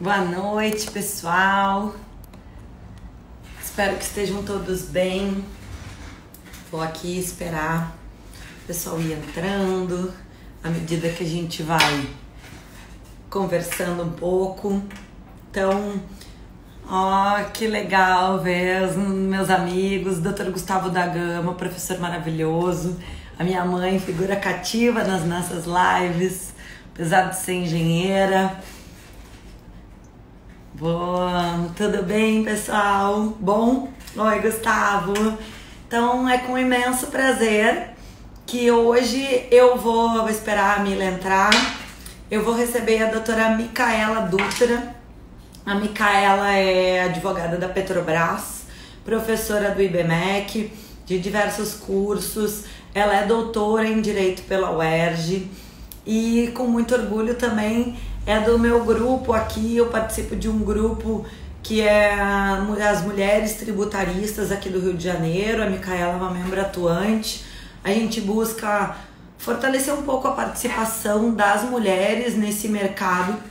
Boa noite, pessoal. Espero que estejam todos bem. Vou aqui esperar o pessoal ir entrando à medida que a gente vai conversando um pouco. Então, que legal ver os meus amigos, Dr. Gustavo da Gama, professor maravilhoso, a minha mãe, figura cativa nas nossas lives, apesar de ser engenheira. Boa, tudo bem, pessoal? Bom? Oi, Gustavo. Então, é com imenso prazer que hoje eu vou esperar a Mila entrar. Eu vou receber a doutora Micaela Dutra. A Micaela é advogada da Petrobras, professora do IBMEC, de diversos cursos. Ela é doutora em Direito pela UERJ e, com muito orgulho, também é do meu grupo aqui. Eu participo de um grupo que é as mulheres tributaristas aqui do Rio de Janeiro. A Micaela é uma membro atuante. A gente busca fortalecer um pouco a participação das mulheres nesse mercado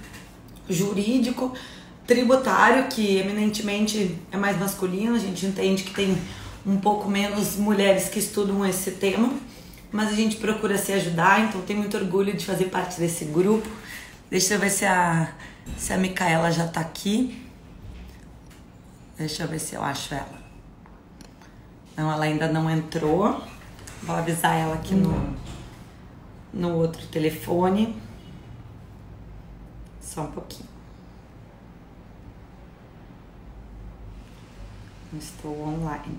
jurídico, tributário, que eminentemente é mais masculino. A gente entende que tem um pouco menos mulheres que estudam esse tema, mas a gente procura se ajudar, então tenho muito orgulho de fazer parte desse grupo. Deixa eu ver se a Micaela já tá aqui. Deixa eu ver se eu acho ela. Não, ela ainda não entrou. Vou avisar ela aqui no outro telefone. Só um pouquinho. Estou online.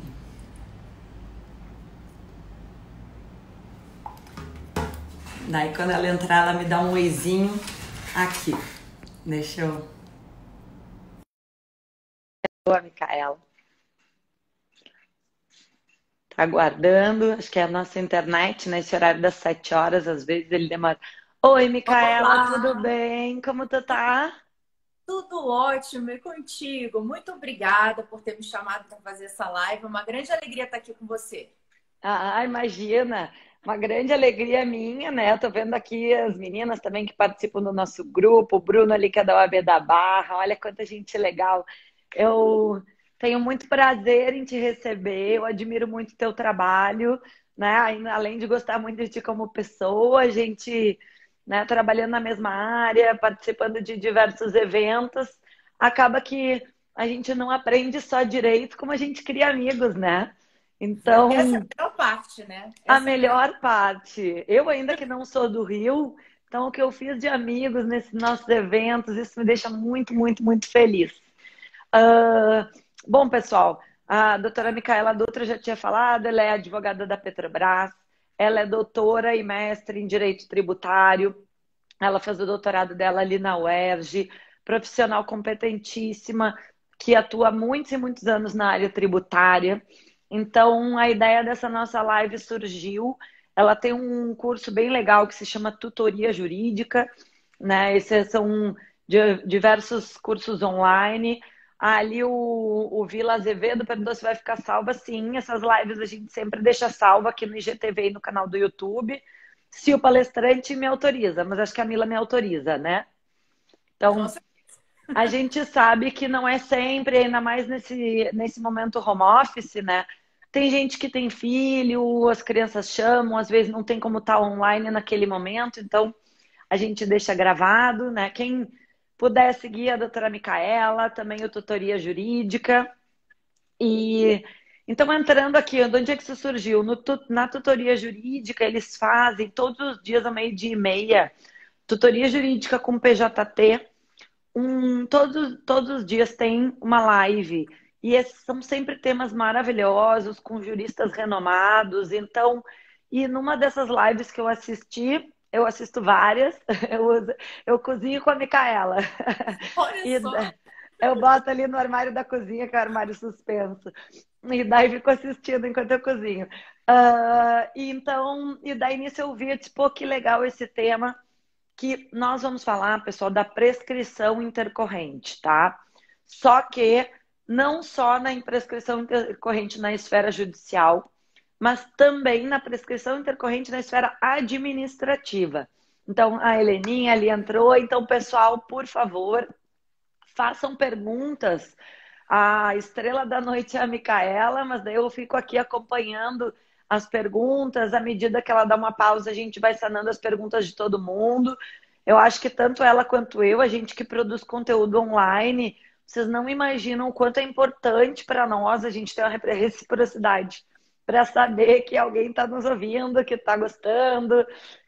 Daí quando ela entrar, ela me dá um oizinho aqui. Deixa eu... Boa, Micaela. Tá aguardando. Acho que é a nossa internet, nesse horário das 7 horas, às vezes ele demora. Oi, Micaela, Olá, tudo bem? Como tu tá? tudo ótimo e contigo. Muito obrigada por ter me chamado para fazer essa live. É uma grande alegria estar aqui com você. Ah, imagina! Uma grande alegria minha, né? Tô vendo aqui as meninas também que participam do nosso grupo, o Bruno ali que é da OAB da Barra, olha quanta gente legal. Eu tenho muito prazer em te receber, eu admiro muito o teu trabalho, né? Além de gostar muito de ti como pessoa, a gente, né, trabalhando na mesma área, participando de diversos eventos, acaba que a gente não aprende só direito, como a gente cria amigos, né? Essa é Então, a melhor parte, né? a Essa é a melhor. melhor parte, eu ainda que não sou do Rio, então o que eu fiz de amigos nesses nossos eventos, isso me deixa muito, muito, muito feliz. Ah, bom, pessoal, a doutora Micaela Dutra já tinha falado, ela é advogada da Petrobras, ela é doutora e mestre em Direito Tributário, ela fez o doutorado dela ali na UERJ, profissional competentíssima, que atua muitos e muitos anos na área tributária. Então, a ideia dessa nossa live surgiu. Ela tem um curso bem legal que se chama Tutoria Jurídica, né? Esses são diversos cursos online. Ali o Vila Azevedo perguntou se vai ficar salva. Sim, essas lives a gente sempre deixa salva aqui no IGTV e no canal do YouTube, se o palestrante me autoriza, mas acho que a Mila me autoriza, né? Com Então, certeza. a gente sabe que não é sempre, ainda mais nesse momento home office, né? Tem gente que tem filho, as crianças chamam, às vezes não tem como estar online naquele momento, então a gente deixa gravado, né? Quem puder seguir a doutora Micaela, também o Tutoria Jurídica. E então, entrando aqui, de onde é que isso surgiu? Na tutoria jurídica, eles fazem todos os dias, ao meio-dia e meia, tutoria jurídica com PJT. Todos os dias tem uma live. E esses são sempre temas maravilhosos, com juristas renomados. Então, e numa dessas lives que eu assisti, eu assisto várias, eu cozinho com a Micaela. Olha E só. eu boto ali no armário da cozinha, que é o armário suspenso. E daí fico assistindo enquanto eu cozinho. E daí nisso eu vi, tipo, pô, que legal esse tema, que nós vamos falar, pessoal, da prescrição intercorrente, tá? Só que não só na prescrição intercorrente na esfera judicial, mas também na prescrição intercorrente na esfera administrativa. Então, a Heleninha ali entrou. Então, pessoal, por favor, façam perguntas. A estrela da noite é a Micaela, mas daí eu fico aqui acompanhando as perguntas. À medida que ela dá uma pausa, a gente vai sanando as perguntas de todo mundo. Eu acho que tanto ela quanto eu, a gente que produz conteúdo online, vocês não imaginam o quanto é importante para nós a gente ter uma reciprocidade para saber que alguém está nos ouvindo, que está gostando,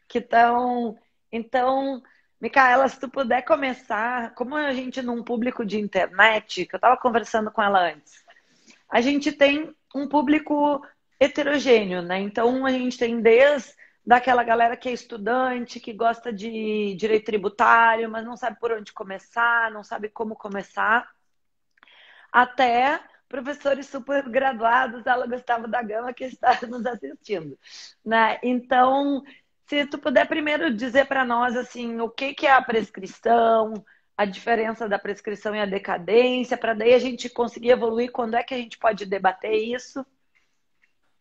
que estão... Então, Micaela, se tu puder começar, como a gente num público de internet, que eu estava conversando com ela antes, a gente tem um público heterogêneo, né? Então, a gente tem desde daquela galera que é estudante, que gosta de direito tributário, mas não sabe por onde começar, não sabe como começar, até professores super graduados, ela Gustavo da Gama, que está nos assistindo, né? Então, se tu puder primeiro dizer para nós, assim, o que que é a prescrição, a diferença da prescrição e a decadência, para daí a gente conseguir evoluir, quando é que a gente pode debater isso?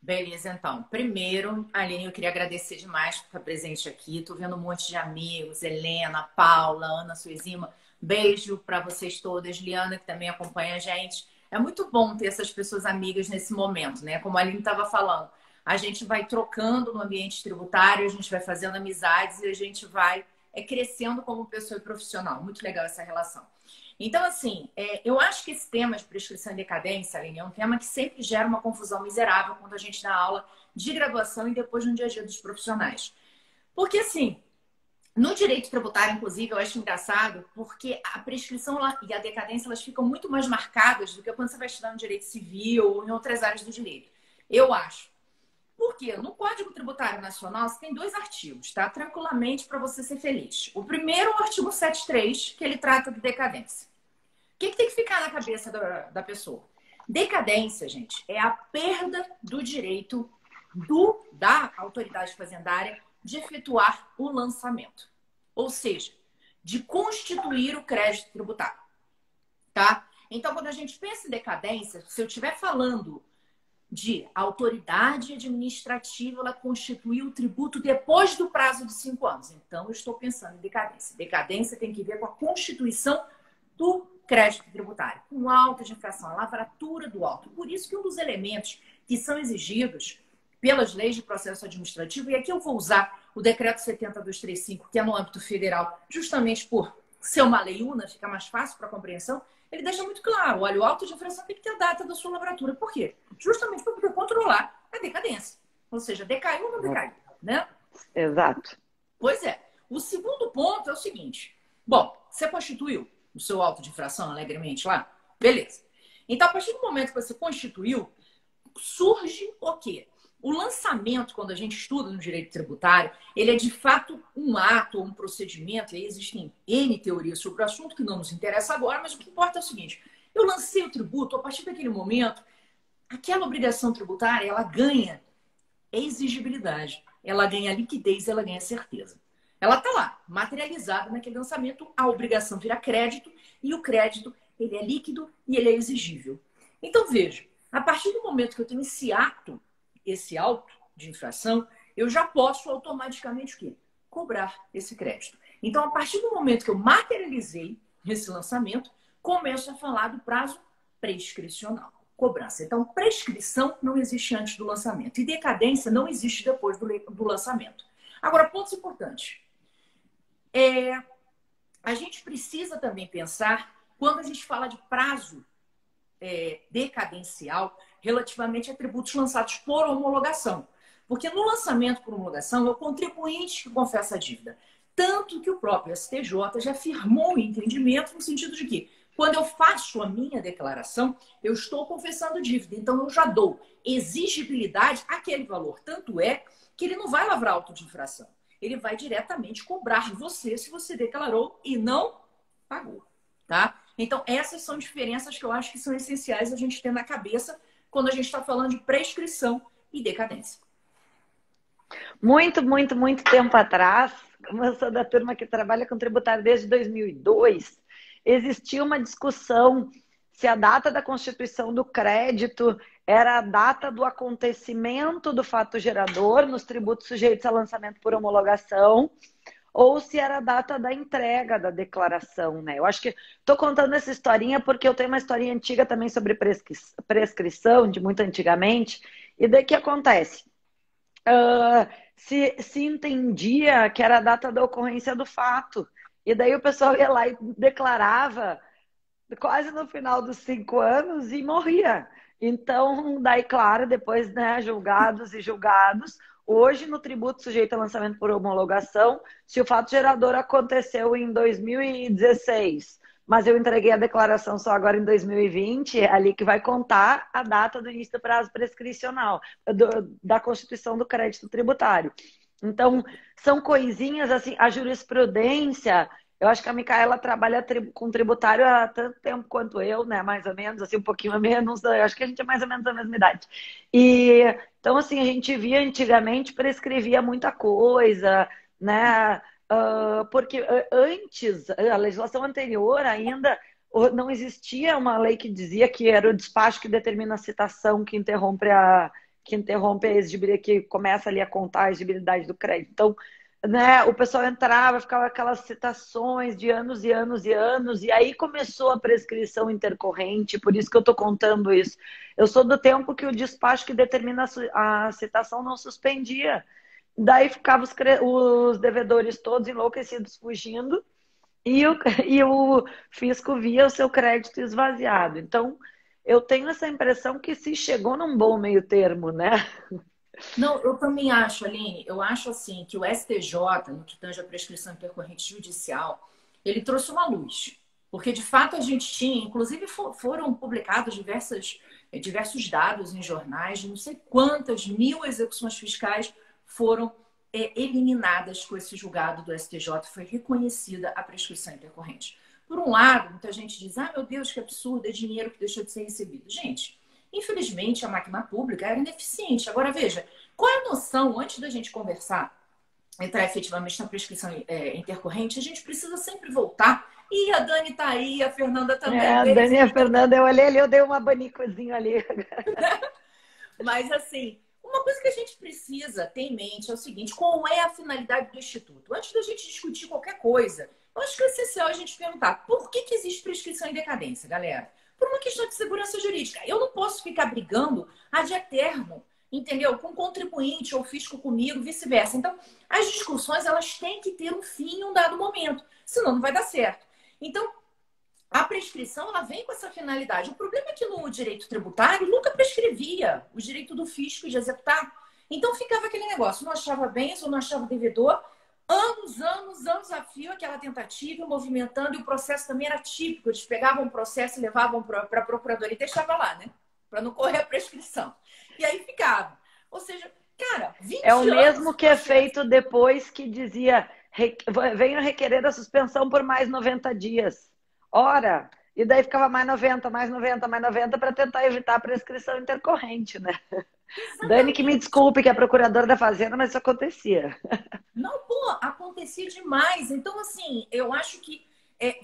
Beleza, então. Primeiro, Aline, eu queria agradecer demais por estar presente aqui. Tô vendo um monte de amigos, Helena, Paula, Ana Suezima. Beijo para vocês todas. Liana, que também acompanha a gente. É muito bom ter essas pessoas amigas nesse momento, né? Como a Aline estava falando, a gente vai trocando no ambiente tributário, a gente vai fazendo amizades e a gente vai crescendo como pessoa e profissional. Muito legal essa relação. Então, assim, eu acho que esse tema de prescrição e decadência, Aline, é um tema que sempre gera uma confusão miserável quando a gente dá aula de graduação e depois no dia a dia dos profissionais. Porque, assim, no direito tributário, inclusive, eu acho engraçado, porque a prescrição e a decadência, elas ficam muito mais marcadas do que quando você vai estudar no direito civil ou em outras áreas do direito. Eu acho. Porque no Código Tributário Nacional você tem 2 artigos, tá? Tranquilamente para você ser feliz. O primeiro é o artigo 73, que ele trata de decadência. O que tem que ficar na cabeça da pessoa? Decadência, gente, é a perda do direito da autoridade fazendária de efetuar o lançamento. Ou seja, de constituir o crédito tributário, tá? Então, quando a gente pensa em decadência, se eu estiver falando de autoridade administrativa, ela constituiu o tributo depois do prazo de 5 anos. Então, eu estou pensando em decadência. Decadência tem que ver com a constituição do crédito tributário, com auto de infração, a lavratura do auto. Por isso que um dos elementos que são exigidos pelas leis de processo administrativo, e aqui eu vou usar o decreto 70235, que é no âmbito federal, justamente por ser uma lei una, fica mais fácil para a compreensão, ele deixa muito claro, olha, o auto de infração tem que ter a data da sua lavratura. Por quê? Justamente para poder controlar a decadência. Ou seja, decaiu ou não decaiu, né? Exato. Pois é. O segundo ponto é o seguinte. Bom, você constituiu o seu auto de infração alegremente lá? Beleza. Então, a partir do momento que você constituiu, surge o quê? O lançamento, quando a gente estuda no direito tributário, ele é de fato um ato, um procedimento, e aí existem N teorias sobre o assunto que não nos interessa agora, mas o que importa é o seguinte, eu lancei o tributo, a partir daquele momento, aquela obrigação tributária, ela ganha exigibilidade, ela ganha liquidez, ela ganha certeza. Ela está lá, materializada naquele lançamento, a obrigação vira crédito, e o crédito, ele é líquido e ele é exigível. Então, veja, a partir do momento que eu tenho esse auto de infração, eu já posso automaticamente o quê? Cobrar esse crédito. Então, a partir do momento que eu materializei esse lançamento, começo a falar do prazo prescricional, cobrança. Então, prescrição não existe antes do lançamento e decadência não existe depois do lançamento. Agora, pontos importantes. A gente precisa também pensar, quando a gente fala de prazo decadencial, relativamente a tributos lançados por homologação. Porque no lançamento por homologação é o contribuinte que confessa a dívida. Tanto que o próprio STJ já firmou o entendimento no sentido de que, quando eu faço a minha declaração, eu estou confessando dívida. Então, eu já dou exigibilidade àquele valor. Tanto é que ele não vai lavrar auto de infração. Ele vai diretamente cobrar você se você declarou e não pagou. Tá? Então, essas são diferenças que eu acho que são essenciais a gente ter na cabeça quando a gente está falando de prescrição e decadência. Muito, muito, muito tempo atrás, como eu sou da turma que trabalha com tributário desde 2002, existia uma discussão se a data da constituição do crédito era a data do acontecimento do fato gerador nos tributos sujeitos a lançamento por homologação ou se era a data da entrega da declaração, né? Eu acho que estou contando essa historinha porque eu tenho uma historinha antiga também sobre prescrição, de muito antigamente, e daí o que acontece? Se entendia que era a data da ocorrência do fato, e daí o pessoal ia lá e declarava quase no final dos 5 anos e morria. Então, daí, claro, depois, né, julgados e julgados, hoje no tributo sujeito a lançamento por homologação, se o fato gerador aconteceu em 2016, mas eu entreguei a declaração só agora em 2020, é ali que vai contar a data do início do prazo prescricional, da constituição do crédito tributário. Então, são coisinhas assim, a jurisprudência. Eu acho que a Micaela trabalha com tributário há tanto tempo quanto eu, né? Mais ou menos, assim, um pouquinho a menos. Eu acho que a gente é mais ou menos da mesma idade. E então, assim, a gente via antigamente, prescrevia muita coisa, né? Porque antes, a legislação anterior ainda não existia uma lei que dizia que era o despacho que determina a citação que interrompe a exigibilidade, que começa ali a contar a exigibilidade do crédito. Então, né, o pessoal entrava, ficava aquelas citações de anos e anos e anos, e aí começou a prescrição intercorrente, por isso que eu estou contando isso. Eu sou do tempo que o despacho que determina a citação não suspendia. Daí ficavam os devedores todos enlouquecidos fugindo, e o fisco via o seu crédito esvaziado. Então, eu tenho essa impressão que se chegou num bom meio termo, né? Não, eu também acho, Aline, eu acho assim que o STJ, no que tange a prescrição intercorrente judicial, ele trouxe uma luz. Porque, de fato, a gente tinha, inclusive foram publicados diversos dados em jornais, de não sei quantas mil execuções fiscais foram eliminadas com esse julgado do STJ, foi reconhecida a prescrição intercorrente. Por um lado, muita gente diz, meu Deus, que absurdo, é dinheiro que deixou de ser recebido. Gente, infelizmente, a máquina pública era ineficiente. Agora, veja, qual é a noção, antes da gente conversar, entrar efetivamente na prescrição intercorrente, a gente precisa sempre voltar. E a Dani tá aí, a Fernanda também. A Dani e a Fernanda, eu olhei ali, eu dei um abanicozinho ali. Mas, assim, uma coisa que a gente precisa ter em mente é o seguinte, qual é a finalidade do Instituto? Antes da gente discutir qualquer coisa, eu acho que é essencial a gente perguntar por que existe prescrição em decadência, galera? Por uma questão de segurança jurídica. Eu não posso ficar brigando ad eterno, entendeu? Com contribuinte ou fisco comigo, vice-versa. Então, as discussões, elas têm que ter um fim em um dado momento, senão não vai dar certo. Então, a prescrição, ela vem com essa finalidade. O problema é que no direito tributário nunca prescrevia o direito do fisco de executar. Então, ficava aquele negócio, não achava bens ou não achava devedor, anos a fio, aquela tentativa, movimentando, e o processo também era típico. Eles pegavam um processo e levavam para a procuradoria e deixavam lá, né? Para não correr a prescrição. E aí ficava. Ou seja, cara, 20 anos... É o mesmo que é feito depois que dizia, venho requerer a suspensão por mais 90 dias. Ora, e daí ficava mais 90, mais 90, mais 90 para tentar evitar a prescrição intercorrente, né? Exatamente. Dani, que me desculpe, que é procuradora da Fazenda, mas isso acontecia. Não, pô, acontecia demais. Então, assim, eu acho que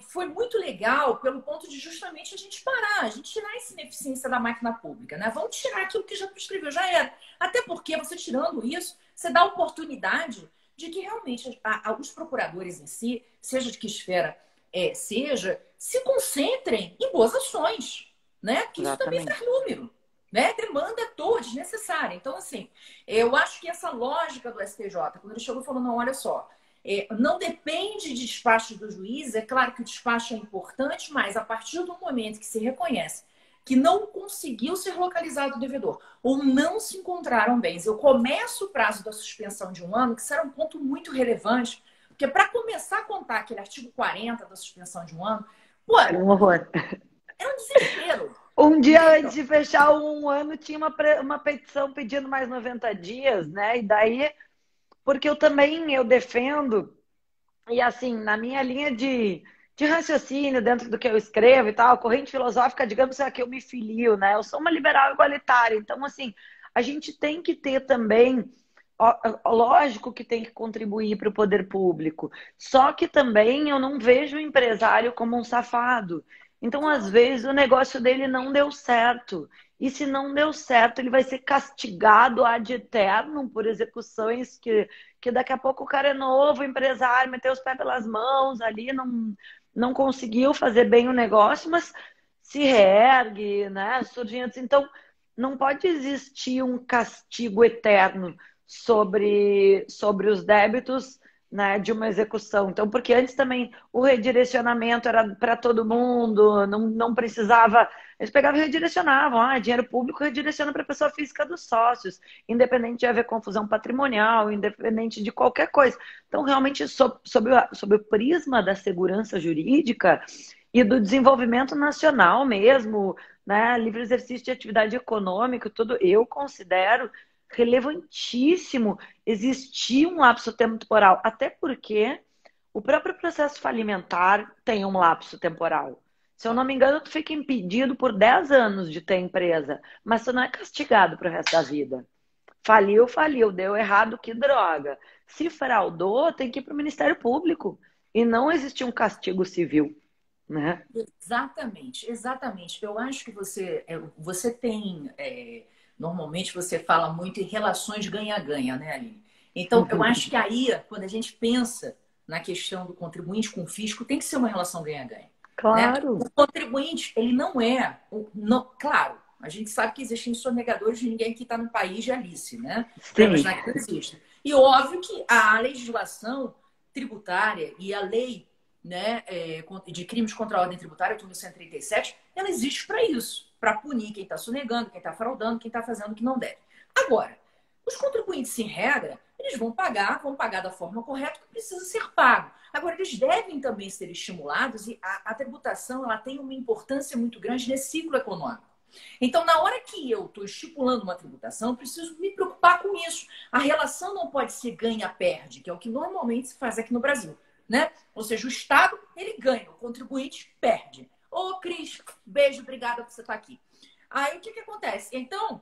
foi muito legal pelo ponto de justamente a gente parar, a gente tirar essa ineficiência da máquina pública, né? Vamos tirar aquilo que já prescreveu, já era. Até porque você tirando isso, você dá a oportunidade de que realmente os procuradores em si, seja de que esfera seja, se concentrem em boas ações, né? Que isso também faz número. Né? Demanda toda, desnecessária. Então, assim, eu acho que essa lógica do STJ, quando ele chegou falando, não, olha só, não depende de despacho do juiz, é claro que o despacho é importante, mas a partir do momento que se reconhece que não conseguiu ser localizado o devedor ou não se encontraram bens, eu começo o prazo da suspensão de 1 ano, que será um ponto muito relevante, porque para começar a contar aquele artigo 40 da suspensão de 1 ano, pô, era um horror. Era um desespero. Um dia antes de fechar 1 ano, tinha uma petição pedindo mais 90 dias, né? E daí, porque eu defendo, e assim, na minha linha de raciocínio, dentro do que eu escrevo e tal, a corrente filosófica, digamos, é a que eu me filio, né? Eu sou uma liberal igualitária, então, assim, a gente tem que ter também, lógico que tem que contribuir para o poder público, só que também eu não vejo o empresário como um safado. Então, às vezes, o negócio dele não deu certo. E se não deu certo, ele vai ser castigado ad eternum por execuções que daqui a pouco o cara é novo, empresário, meteu os pés pelas mãos ali, não conseguiu fazer bem o negócio, mas se reergue, né? Surgindo assim. Então, não pode existir um castigo eterno sobre os débitos, né, de uma execução. Então, porque antes também o redirecionamento era para todo mundo, não precisava. Eles pegavam e redirecionavam. Dinheiro público redireciona para a pessoa física dos sócios, independente de haver confusão patrimonial, independente de qualquer coisa. Então, realmente, sob o prisma da segurança jurídica e do desenvolvimento nacional mesmo, né, livre exercício de atividade econômica, tudo, eu considero relevantíssimo existir um lapso temporal, até porque o próprio processo falimentar tem um lapso temporal. Se eu não me engano, tu fica impedido por 10 anos de ter empresa, mas tu não é castigado pro resto da vida. Faliu, faliu, deu errado, que droga. Se fraudou, tem que ir pro Ministério Público e não existe um castigo civil, né? Exatamente, exatamente. Eu acho que você tem... Normalmente você fala muito em relações ganha-ganha, né, Aline? Então, eu acho que aí, quando a gente pensa na questão do contribuinte com o fisco, tem que ser uma relação ganha-ganha. Claro. Né? O contribuinte, ele não é... claro, a gente sabe que existem sonegadores de ninguém que está no país de Alice, né? Para imaginar que não existe. E óbvio que a legislação tributária e a lei, né, de crimes contra a ordem tributária, tudo 137, ela existe para isso. Para punir quem está sonegando, quem está fraudando, quem está fazendo o que não deve. Agora, os contribuintes, em regra, eles vão pagar da forma correta que precisa ser pago. Agora, eles devem também ser estimulados e a tributação ela tem uma importância muito grande nesse ciclo econômico. Então, na hora que eu estou estipulando uma tributação, eu preciso me preocupar com isso. A relação não pode ser ganha-perde, que é o que normalmente se faz aqui no Brasil. Né? Ou seja, o Estado, ele ganha, o contribuinte perde. Ô, Cris, beijo, obrigada por você estar aqui. Aí, o que acontece? Então,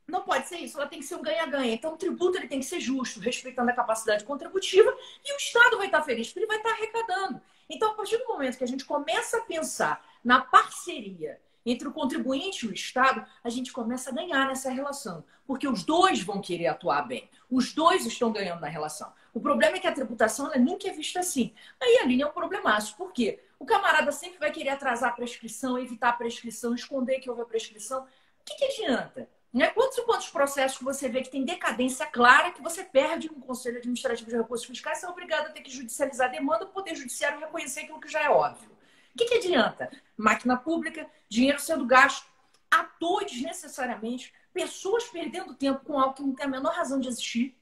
não pode ser isso, ela tem que ser um ganha-ganha. Então, o tributo ele tem que ser justo, respeitando a capacidade contributiva, e o Estado vai estar feliz, porque ele vai estar arrecadando. Então, a partir do momento que a gente começa a pensar na parceria entre o contribuinte e o Estado, a gente começa a ganhar nessa relação, porque os dois vão querer atuar bem. Os dois estão ganhando na relação. O problema é que a tributação ela nunca é vista assim. Aí a linha é um problemaço. Por quê? O camarada sempre vai querer atrasar a prescrição, evitar a prescrição, esconder que houve a prescrição. O que adianta? Né? Quantos processos que você vê que tem decadência clara que você perde no Conselho Administrativo de Recursos Fiscais, você é obrigado a ter que judicializar a demanda para o Poder Judiciário reconhecer aquilo que já é óbvio. O que adianta? Máquina pública, dinheiro sendo gasto à toa desnecessariamente, pessoas perdendo tempo com algo que não tem a menor razão de existir.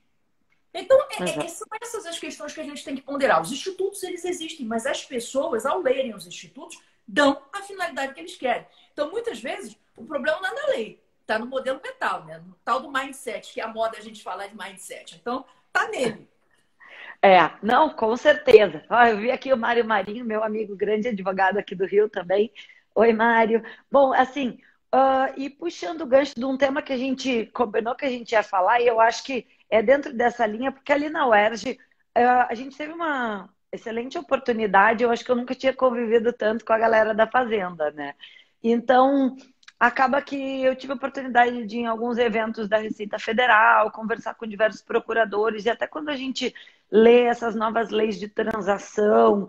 Então, são essas as questões que a gente tem que ponderar. Os institutos, eles existem, mas as pessoas, ao lerem os institutos, dão a finalidade que eles querem. Então, muitas vezes, o problema não é na lei, está no modelo mental, né? No tal do mindset, que é a moda a gente falar de mindset. Então, está nele. Não, com certeza. Eu vi aqui o Mário Marinho, meu amigo grande advogado aqui do Rio também. Oi, Mário. Bom, assim, e puxando o gancho de um tema que a gente combinou que a gente ia falar, e eu acho que é dentro dessa linha, porque ali na UERJ a gente teve uma excelente oportunidade, eu acho que eu nunca tinha convivido tanto com a galera da Fazenda, né? Então, acaba que eu tive a oportunidade de ir em alguns eventos da Receita Federal, conversar com diversos procuradores, e até quando a gente lê essas novas leis de transação,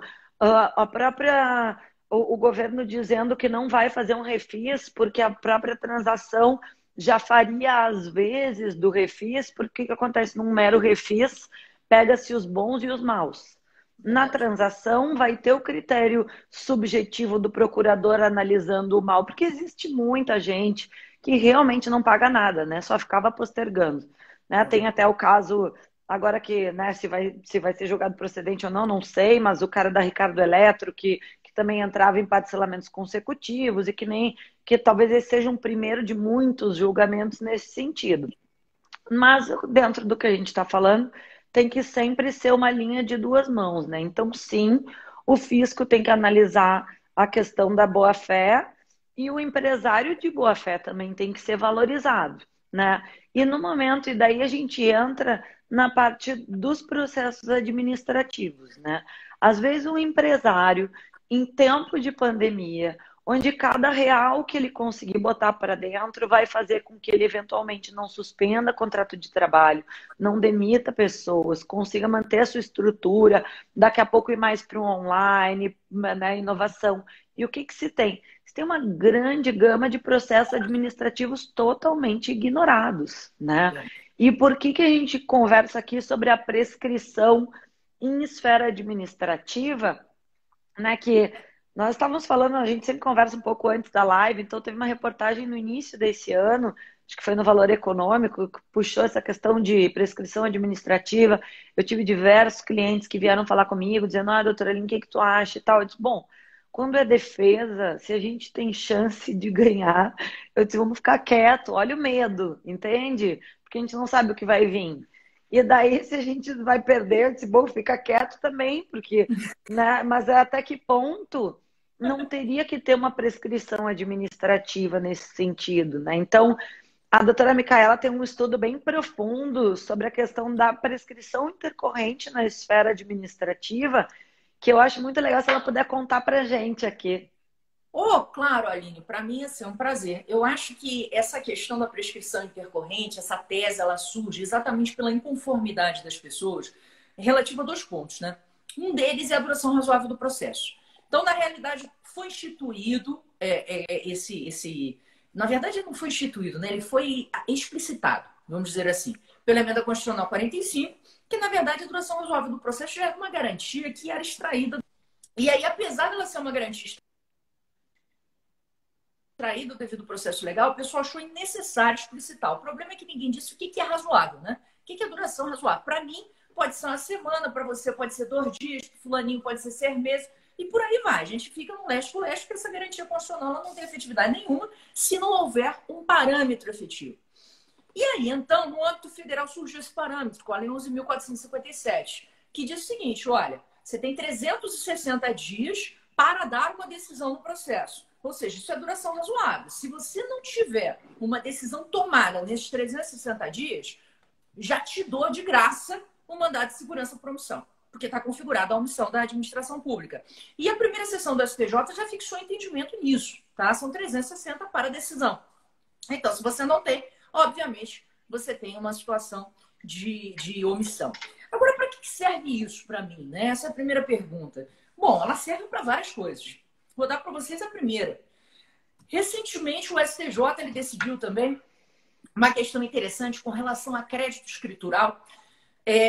o governo dizendo que não vai fazer um refis, porque a própria transação já faria às vezes do refis, porque o que acontece num mero refis? Pega-se os bons e os maus. Na transação vai ter o critério subjetivo do procurador analisando o mal, porque existe muita gente que realmente não paga nada, né? Só ficava postergando. Né? Tem até o caso, agora que, né, se vai ser julgado procedente ou não sei, mas o cara da Ricardo Eletro, que também entrava em parcelamentos consecutivos e que talvez esse seja um primeiro de muitos julgamentos nesse sentido. Mas dentro do que a gente está falando, tem que sempre ser uma linha de duas mãos, né? Então, sim, o fisco tem que analisar a questão da boa-fé e o empresário de boa-fé também tem que ser valorizado, né? E no momento, e daí a gente entra na parte dos processos administrativos, né? Às vezes o empresário, em tempo de pandemia, onde cada real que ele conseguir botar para dentro vai fazer com que ele eventualmente não suspenda contrato de trabalho, não demita pessoas, consiga manter a sua estrutura, daqui a pouco ir mais para o online, né, inovação. E o que que se tem? Se tem uma grande gama de processos administrativos totalmente ignorados, né? E por que que a gente conversa aqui sobre a prescrição em esfera administrativa, né? Que nós estávamos falando, a gente sempre conversa um pouco antes da live, então teve uma reportagem no início desse ano, acho que foi no Valor Econômico, que puxou essa questão de prescrição administrativa. Eu tive diversos clientes que vieram falar comigo, dizendo, doutora Aline, o que que tu acha e tal. Eu disse, bom, quando é defesa, se a gente tem chance de ganhar, eu disse, vamos ficar quieto, olha o medo, entende? Porque a gente não sabe o que vai vir. E daí, se a gente vai perder, eu disse, bom, fica quieto também, porque, né? Mas até que ponto não teria que ter uma prescrição administrativa nesse sentido, né? Então, a doutora Micaela tem um estudo bem profundo sobre a questão da prescrição intercorrente na esfera administrativa, que eu acho muito legal se ela puder contar pra gente aqui. Oh, claro, Aline, para mim assim, é um prazer. Eu acho que essa questão da prescrição intercorrente, essa tese, ela surge exatamente pela inconformidade das pessoas relativa a dois pontos, né? Um deles é a duração razoável do processo. Então, na realidade, foi instituído Na verdade, não foi instituído, né? Ele foi explicitado, vamos dizer assim, pela Emenda Constitucional 45, que, na verdade, a duração razoável do processo já era uma garantia que era extraída. E aí, apesar dela ser uma garantia extraída devido ao processo legal, o pessoal achou innecessário explicitar. O problema é que ninguém disse o que é razoável, né? O que é a duração razoável? Para mim, pode ser uma semana, para você pode ser 2 dias, para fulaninho pode ser 6 meses, e por aí vai. A gente fica no leste-oeste, porque essa garantia constitucional ela não tem efetividade nenhuma se não houver um parâmetro efetivo. E aí, então, no âmbito federal surgiu esse parâmetro, com a Lei 11.457, que diz o seguinte, olha, você tem 360 dias para dar uma decisão no processo. Ou seja, isso é duração razoável. Se você não tiver uma decisão tomada nesses 360 dias, já te dou de graça o mandado de segurança por omissão, porque está configurada a omissão da administração pública. E a primeira sessão do STJ já fixou entendimento nisso, tá? São 360 para decisão. Então, se você não tem, obviamente, você tem uma situação de omissão. Agora, para que serve isso para mim, né? Essa é a primeira pergunta. Bom, ela serve para várias coisas. Vou dar para vocês a primeira. Recentemente, o STJ ele decidiu também uma questão interessante com relação a crédito escritural,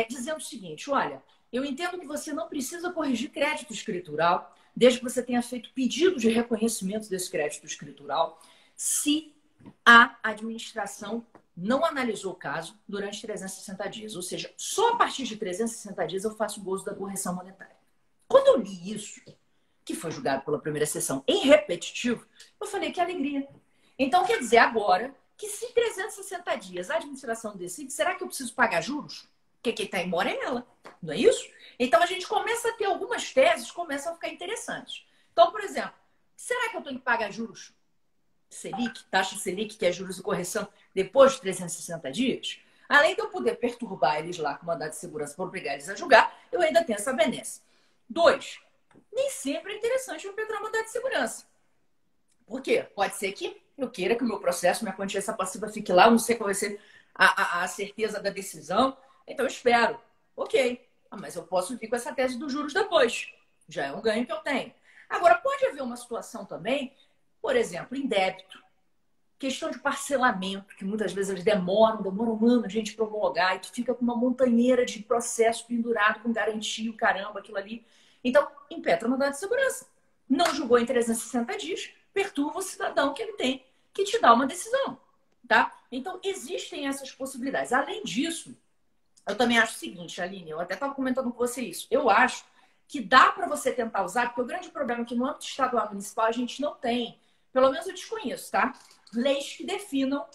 dizendo o seguinte, olha, eu entendo que você não precisa corrigir crédito escritural, desde que você tenha feito pedido de reconhecimento desse crédito escritural, se a administração não analisou o caso durante 360 dias. Ou seja, só a partir de 360 dias eu faço gozo da correção monetária. Quando eu li isso, que foi julgado pela primeira sessão em repetitivo, eu falei que alegria. Então, quer dizer, agora, que se em 360 dias a administração decide, será que eu preciso pagar juros? Porque quem está embora é ela, não é isso? Então, a gente começa a ter algumas teses, começam a ficar interessantes. Então, por exemplo, será que eu tenho que pagar juros Selic, taxa Selic, que é juros e correção, depois de 360 dias? Além de eu poder perturbar eles lá com mandado de segurança para obrigar eles a julgar, eu ainda tenho essa benesse. 2, nem sempre é interessante eu impetrar mandado de segurança. Por quê? Pode ser que eu queira que o meu processo, minha quantia passiva fique lá, eu não sei qual vai ser a certeza da decisão, então eu espero. Ok, mas eu posso vir com essa tese dos juros depois. Já é um ganho que eu tenho. Agora, pode haver uma situação também, por exemplo, em débito, questão de parcelamento, que muitas vezes eles demoram um ano de gente promulgar, e tu fica com uma montanheira de processo pendurado com garantia, caramba, aquilo ali. Então, impetra o mandado de segurança. Não julgou em 360 dias, perturba o cidadão que ele tem que te dar uma decisão, tá? Então, existem essas possibilidades. Além disso, eu também acho o seguinte, Aline, eu até estava comentando com você isso, eu acho que dá para você tentar usar, porque o grande problema é que no âmbito estadual e municipal a gente não tem, pelo menos eu desconheço, tá? Leis que definam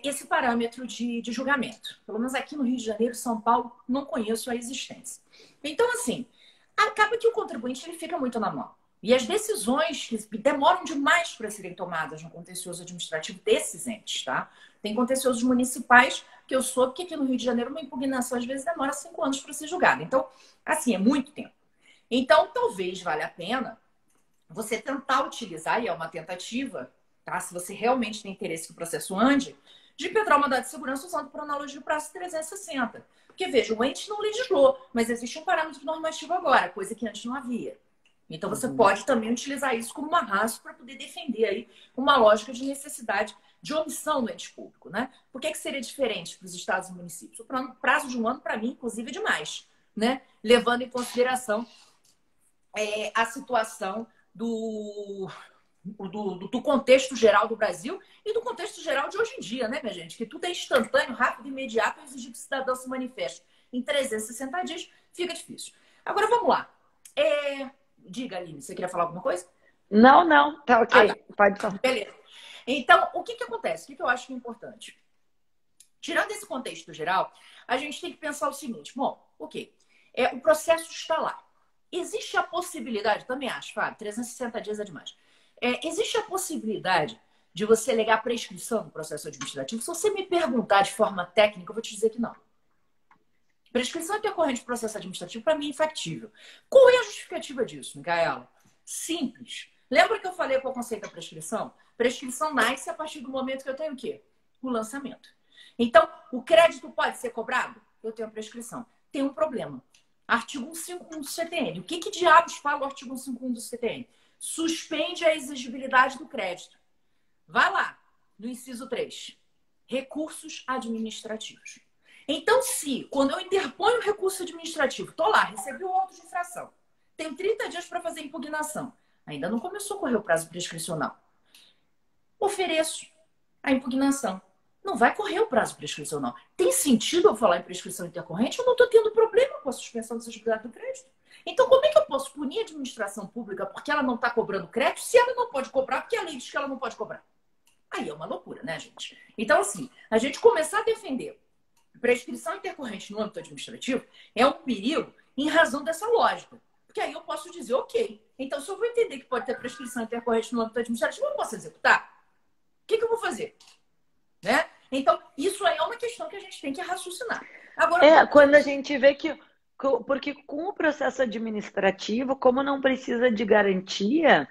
esse parâmetro de julgamento. Pelo menos aqui no Rio de Janeiro, São Paulo, não conheço a existência. Então, assim, acaba que o contribuinte ele fica muito na mão. E as decisões que demoram demais para serem tomadas no contencioso administrativo desses entes, tá? Tem contenciosos municipais que eu soube que aqui no Rio de Janeiro uma impugnação às vezes demora 5 anos para ser julgada. Então, assim, é muito tempo. Então, talvez valha a pena você tentar utilizar, e é uma tentativa, tá? Se você realmente tem interesse que o processo ande, de impetrar uma mandado de segurança usando por analogia o prazo 360. Porque, veja, o ente não legislou, mas existe um parâmetro normativo agora, coisa que antes não havia. Então, você pode também utilizar isso como uma raça para poder defender aí uma lógica de necessidade de omissão do ente público, né? Por que seria diferente para os estados e municípios? O prazo de um ano, para mim, inclusive, é demais, né? Levando em consideração a situação do contexto geral do Brasil e do contexto geral de hoje em dia, né, minha gente? Que tudo é instantâneo, rápido, imediato, e exigir que o cidadão se manifeste em 360 dias, fica difícil. Agora, vamos lá. Diga, Aline, você queria falar alguma coisa? Não, tá ok. Tá. Pode falar. Beleza. Então, o que acontece? O que eu acho que é importante? Tirando esse contexto geral, a gente tem que pensar o seguinte. Bom, ok. O processo está lá. Existe a possibilidade, também acho, Fábio, 360 dias é demais. Existe a possibilidade de você alegar prescrição no processo administrativo? Se você me perguntar de forma técnica, eu vou te dizer que não. Prescrição intercorrente de processo administrativo, para mim, é infactível. Qual é a justificativa disso, Micaela? Simples. Lembra que eu falei com o conceito da prescrição? Prescrição nasce a partir do momento que eu tenho o quê? O lançamento. Então, o crédito pode ser cobrado? Eu tenho a prescrição. Tem um problema. Artigo 151 do CTN. O que diabos fala o artigo 151 do CTN? Suspende a exigibilidade do crédito. Vai lá, no inciso 3. Recursos administrativos. Então, quando eu interponho o recurso administrativo, tô lá, recebi o auto de infração, tenho 30 dias para fazer impugnação, ainda não começou a correr o prazo prescricional, ofereço a impugnação. Não vai correr o prazo prescricional. Tem sentido eu falar em prescrição intercorrente? Eu não estou tendo problema com a suspensão da exigibilidade do crédito. Então, como é que eu posso punir a administração pública porque ela não está cobrando crédito se ela não pode cobrar porque a lei diz que ela não pode cobrar? Aí é uma loucura, né, gente? Então, assim, a gente começar a defender prescrição intercorrente no âmbito administrativo é um perigo em razão dessa lógica. Porque aí eu posso dizer, ok, então se eu vou entender que pode ter prescrição intercorrente no âmbito administrativo, eu não posso executar. O que eu vou fazer? Né? Então, isso aí é uma questão que a gente tem que raciocinar. Agora, quando a gente vê que... Porque com o processo administrativo, como não precisa de garantia,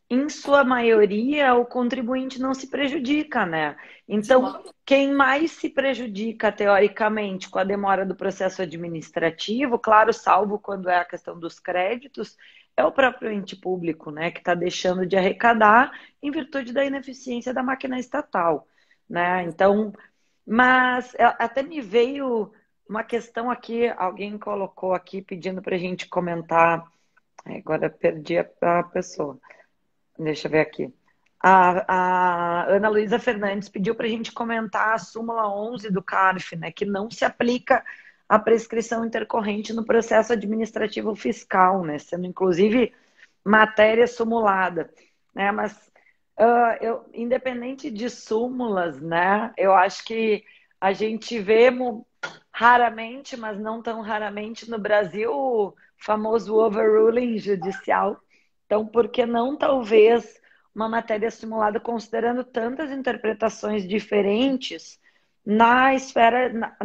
em sua maioria, o contribuinte não se prejudica, né? Então, quem mais se prejudica, teoricamente, com a demora do processo administrativo, claro, salvo quando é a questão dos créditos, é o próprio ente público, né? Que está deixando de arrecadar em virtude da ineficiência da máquina estatal, né? Então, mas até me veio uma questão aqui, alguém colocou aqui pedindo para a gente comentar. Agora perdi a pessoa. Deixa eu ver aqui. A Ana Luísa Fernandes pediu para a gente comentar a súmula 11 do CARF, né, que não se aplica a prescrição intercorrente no processo administrativo fiscal, né, sendo inclusive matéria sumulada, né, mas independente de súmulas, né, eu acho que a gente vê raramente, mas não tão raramente no Brasil, o famoso overruling judicial. Então, por que não, talvez, uma matéria simulada considerando tantas interpretações diferentes na esfera,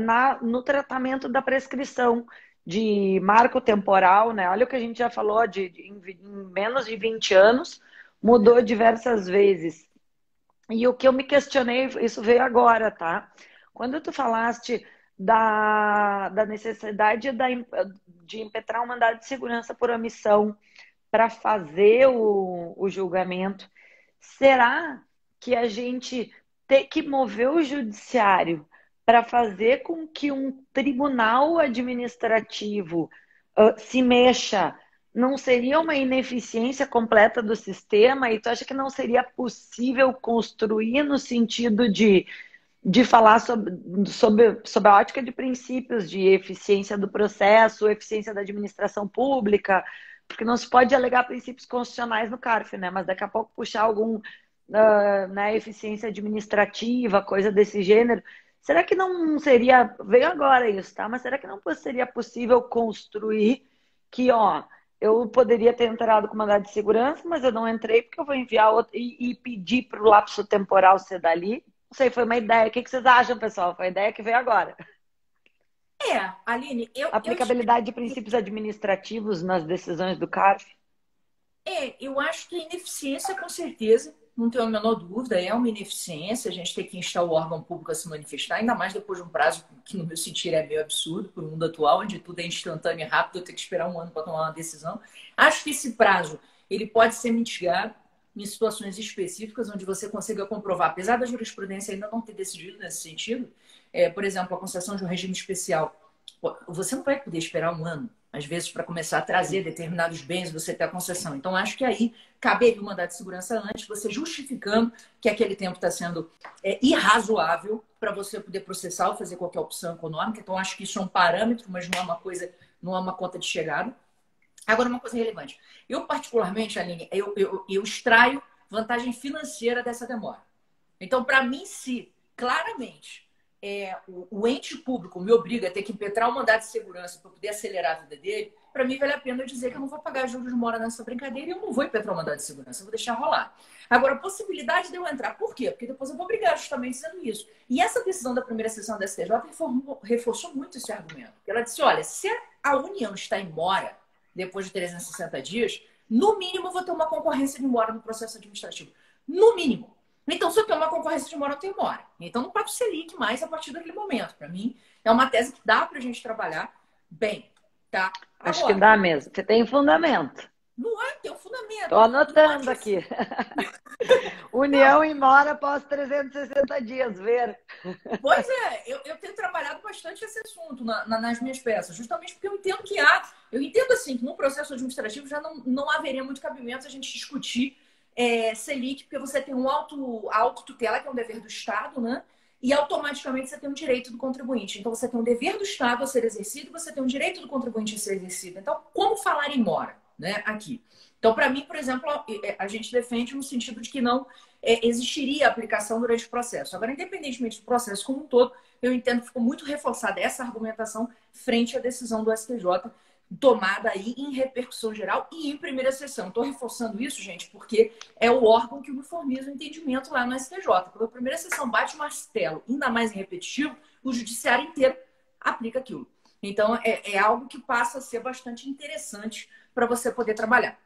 no tratamento da prescrição de marco temporal, né? Olha o que a gente já falou, em menos de 20 anos, mudou diversas vezes. E o que eu me questionei, isso veio agora, tá? Quando tu falaste da necessidade de impetrar um mandado de segurança por omissão para fazer o julgamento, será que a gente ter que mover o judiciário para fazer com que um tribunal administrativo se mexa não seria uma ineficiência completa do sistema? E tu acha que não seria possível construir no sentido de falar sobre a ótica de princípios de eficiência do processo, eficiência da administração pública? Porque não se pode alegar princípios constitucionais no CARF, né? Mas daqui a pouco puxar algum eficiência administrativa, coisa desse gênero. Será que não seria... Veio agora isso, tá? Mas será que não seria possível construir que, eu poderia ter entrado com mandado de segurança, mas eu não entrei porque eu vou enviar outro e pedir para o lapso temporal ser dali? Não sei, foi uma ideia. O que vocês acham, pessoal? Foi a ideia que veio agora. Aline, aplicabilidade de princípios administrativos nas decisões do CARF? Eu acho que a ineficiência, com certeza, não tenho a menor dúvida, é uma ineficiência. A gente tem que instar o órgão público a se manifestar, ainda mais depois de um prazo que, no meu sentir, é meio absurdo, por mundo atual, onde tudo é instantâneo e rápido, eu tenho que esperar um ano para tomar uma decisão. Acho que esse prazo ele pode ser mitigado em situações específicas, onde você consiga comprovar, apesar da jurisprudência ainda não ter decidido nesse sentido, por exemplo, a concessão de um regime especial. Você não vai poder esperar um ano, às vezes, para começar a trazer determinados bens, você ter a concessão. Então, acho que aí caberia o mandado de segurança antes, você justificando que aquele tempo está sendo irrazoável para você poder processar ou fazer qualquer opção econômica. Então, acho que isso é um parâmetro, mas não é uma coisa, não é uma conta de chegada. Agora, uma coisa relevante. Eu, particularmente, Aline, eu extraio vantagem financeira dessa demora. Então, para mim, se claramente o ente público me obriga a ter que impetrar o mandado de segurança para poder acelerar a vida dele, para mim vale a pena eu dizer que eu não vou pagar juros de mora nessa brincadeira e eu não vou impetrar o mandado de segurança, eu vou deixar rolar. Agora, a possibilidade de eu entrar, por quê? Porque depois eu vou brigar justamente dizendo isso. E essa decisão da primeira sessão da STJ reforçou muito esse argumento. Ela disse, olha, se a União está em mora depois de 360 dias, no mínimo eu vou ter uma concorrência de mora no processo administrativo. No mínimo. Então, se eu tenho uma concorrência de mora, eu tenho mora. Então, não pago Selic mais a partir daquele momento. Para mim, é uma tese que dá para a gente trabalhar bem, tá? Agora, acho que dá mesmo. Você tem fundamento. Não é? Tem um fundamento. Estou anotando aqui. União em mora após 360 dias, ver. Pois é, eu tenho trabalhado bastante esse assunto nas minhas peças, justamente porque eu entendo que eu entendo assim, que no processo administrativo já não haveria muito cabimento a gente discutir Selic, porque você tem a autotutela, que é um dever do Estado, né? E automaticamente você tem um direito do contribuinte. Então você tem um dever do Estado a ser exercido, você tem um direito do contribuinte a ser exercido. Então, como falar em mora, né, aqui? Então, para mim, por exemplo, a gente defende no sentido de que não existiria aplicação durante o processo. Agora, independentemente do processo como um todo, eu entendo que ficou muito reforçada essa argumentação frente à decisão do STJ, tomada aí em repercussão geral e em primeira sessão. Estou reforçando isso, gente, porque é o órgão que uniformiza o entendimento lá no STJ. Quando a primeira sessão bate o martelo, ainda mais em repetitivo, o judiciário inteiro aplica aquilo. Então, é algo que passa a ser bastante interessante para você poder trabalhar.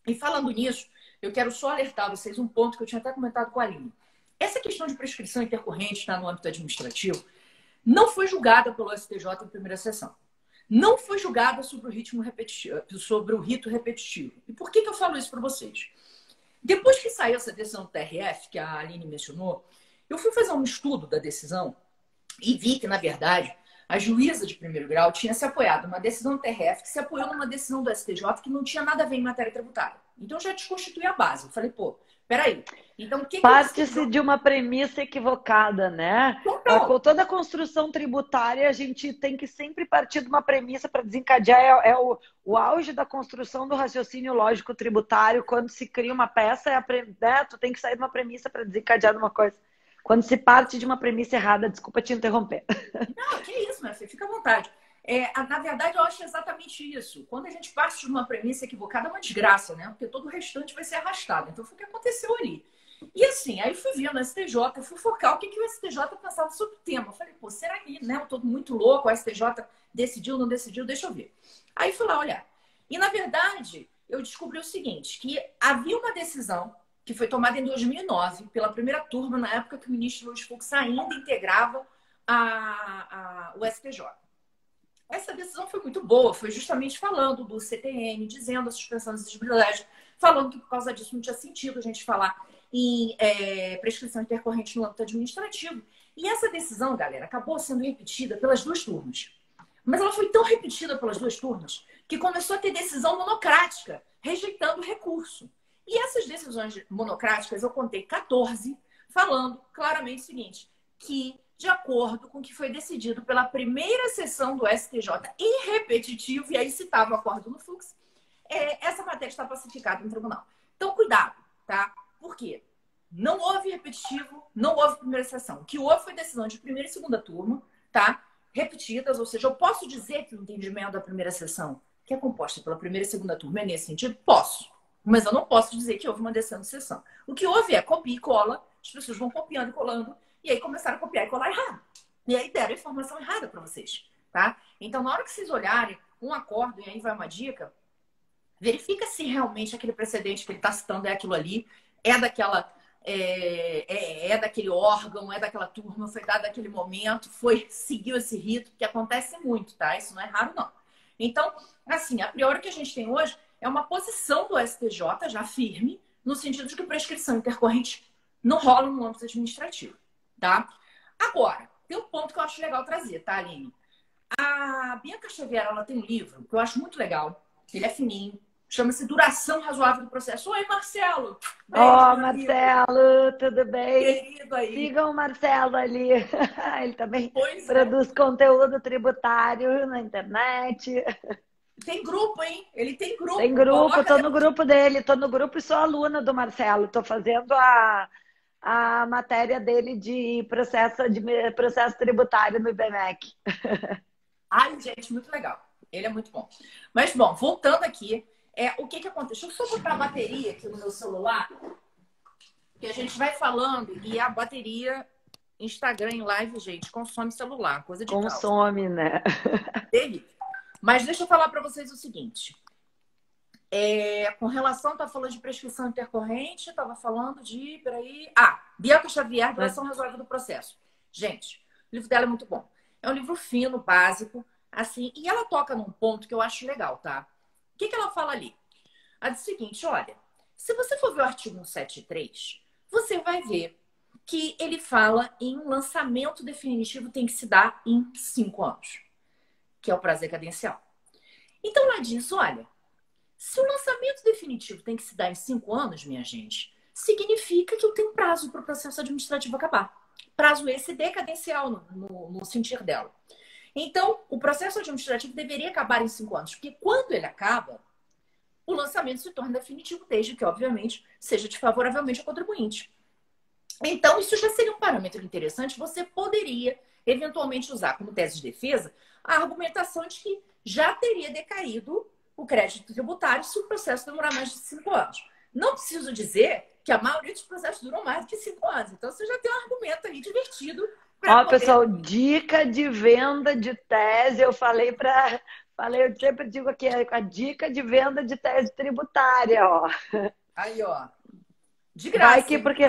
E falando nisso, eu quero só alertar vocês um ponto que eu tinha até comentado com a Aline. Essa questão de prescrição intercorrente está no âmbito administrativo, não foi julgada pelo STJ em primeira sessão. Não foi julgada sobre o rito repetitivo. E por que eu falo isso para vocês? Depois que saiu essa decisão do TRF, que a Aline mencionou, eu fui fazer um estudo da decisão e vi que, na verdade, a juíza de primeiro grau tinha se apoiado numa decisão do TRF que se apoiou numa decisão do STJ que não tinha nada a ver em matéria tributária. Então, já desconstituí a base. Eu falei, peraí. Então, parte-se de uma premissa equivocada, né? Com toda a construção tributária, a gente tem que sempre partir de uma premissa para desencadear. O auge da construção do raciocínio lógico tributário. Quando se cria uma peça, tu tem que sair de uma premissa para desencadear de uma coisa. Quando se parte de uma premissa errada, desculpa te interromper. Não, que isso, minha filha, fica à vontade. Na verdade, eu acho exatamente isso. Quando a gente parte de uma premissa equivocada, é uma desgraça, né? Porque todo o restante vai ser arrastado. Então, foi o que aconteceu ali. E assim, aí fui ver no STJ, fui focar o que o STJ pensava sobre o tema. Eu falei, será que, né? Eu tô muito louco, o STJ decidiu, não decidiu? Deixa eu ver. Aí fui lá olhar. E, na verdade, eu descobri o seguinte, que havia uma decisão que foi tomada em 2009, pela primeira turma, na época que o ministro Luiz Fux ainda integrava o STJ. Essa decisão foi muito boa, foi justamente falando do CTN, dizendo a suspensão das exigibilidades, falando que por causa disso não tinha sentido a gente falar em prescrição intercorrente no âmbito administrativo. E essa decisão, galera, acabou sendo repetida pelas duas turmas. Mas ela foi tão repetida pelas duas turmas que começou a ter decisão monocrática, rejeitando o recurso. E essas decisões monocráticas, eu contei 14, falando claramente o seguinte, que de acordo com o que foi decidido pela primeira sessão do STJ em repetitivo, e aí citava o acordo no Fux, essa matéria está pacificada no tribunal. Então, cuidado, tá? Por quê? Não houve repetitivo, não houve primeira sessão. O que houve foi decisão de primeira e segunda turma, tá? Repetidas, ou seja, eu posso dizer que o entendimento da primeira sessão, que é composta pela primeira e segunda turma, é nesse sentido? Posso. Mas eu não posso dizer que houve uma decisão de sessão. O que houve é copia e cola, as pessoas vão copiando e colando, e aí começaram a copiar e colar errado. E aí deram a informação errada para vocês, tá? Então, na hora que vocês olharem um acordo, e aí vai uma dica, verifica se realmente aquele precedente que ele está citando é aquilo ali, é daquela é daquele órgão, é daquela turma, foi dado naquele momento, seguiu esse rito, que acontece muito, tá? Isso não é raro, não. Então, assim, a priori o que a gente tem hoje é uma posição do STJ já firme, no sentido de que prescrição intercorrente não rola no âmbito administrativo, tá? Agora, tem um ponto que eu acho legal trazer, tá, Aline? A Bianca Xavier, ela tem um livro que eu acho muito legal, ele é fininho, chama-se Duração Razoável do Processo. Oi, Marcelo! Beijo, Marcelo, tudo bem? Querido aí. Sigam o Marcelo ali. Ele também produz conteúdo tributário na internet. Tem grupo, hein? Ele tem grupo. Tem grupo, tô no grupo dele, tô no grupo e sou aluna do Marcelo. Tô fazendo a matéria dele de processo tributário no IBMEC. Ai, gente, muito legal. Ele é muito bom. Mas, bom, voltando aqui, o que acontece? Deixa eu só botar a bateria aqui no meu celular, que a gente vai falando e a bateria Instagram em live, gente, consome celular, coisa de consome, calça. Né? Terrível. Mas deixa eu falar para vocês o seguinte. Com relação, tá falando de prescrição intercorrente, estava falando de, Bianca Xavier, Duração Razoável do Processo. Gente, o livro dela é muito bom. É um livro fino, básico, assim, e ela toca num ponto que eu acho legal, tá? O que ela fala ali? Ela diz o seguinte, olha, se você for ver o artigo 173, você vai ver que ele fala em um lançamento definitivo tem que se dar em 5 anos, que é o prazo decadencial. Então ela diz, olha, se o lançamento definitivo tem que se dar em 5 anos, minha gente, significa que eu tenho prazo para o processo administrativo acabar. Prazo esse decadencial no sentir dela. Então, o processo administrativo deveria acabar em 5 anos, porque quando ele acaba, o lançamento se torna definitivo, desde que, obviamente, seja desfavoravelmente ao contribuinte. Então, isso já seria um parâmetro interessante. Você poderia, eventualmente, usar como tese de defesa a argumentação de que já teria decaído o crédito tributário se o processo demorar mais de 5 anos. Não preciso dizer que a maioria dos processos duram mais do que 5 anos. Então, você já tem um argumento aí divertido. Pessoal, dica de venda de tese, eu sempre digo aqui, a dica de venda de tese tributária, ó. Aí, ó. De graça, aqui, porque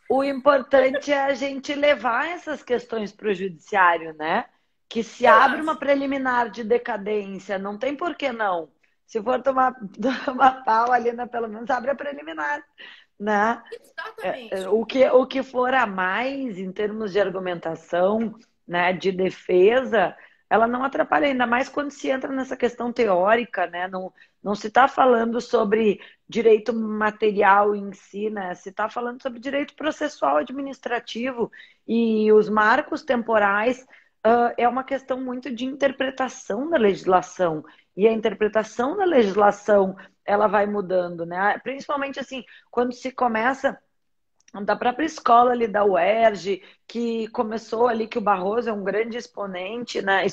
o importante é a gente levar essas questões para o judiciário, né? Que se abre uma preliminar de decadência, não tem por que não. Se for tomar pau ali, pelo menos abre a preliminar. Né? Exatamente. O que for a mais em termos de argumentação, né, de defesa, ela não atrapalha, ainda mais quando se entra nessa questão teórica, né? Não se está falando sobre direito material em si, né? Se está falando sobre direito processual administrativo e os marcos temporais é uma questão muito de interpretação da legislação. E a interpretação da legislação ela vai mudando, né? Principalmente assim, quando se começa da própria escola ali da UERJ, que começou ali, que o Barroso é um grande expoente, né?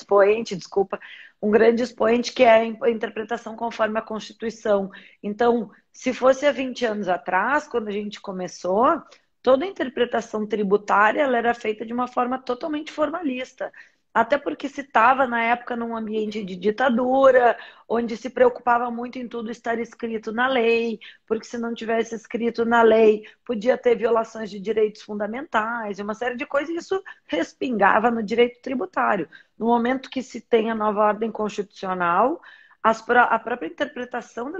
Um grande expoente que é a interpretação conforme a Constituição. Então, se fosse há 20 anos atrás, quando a gente começou, toda a interpretação tributária ela era feita de uma forma totalmente formalista. Até porque se estava, na época, num ambiente de ditadura, onde se preocupava muito em tudo estar escrito na lei, porque se não tivesse escrito na lei, podia ter violações de direitos fundamentais, uma série de coisas, e isso respingava no direito tributário. No momento que se tem a nova ordem constitucional, a própria interpretação da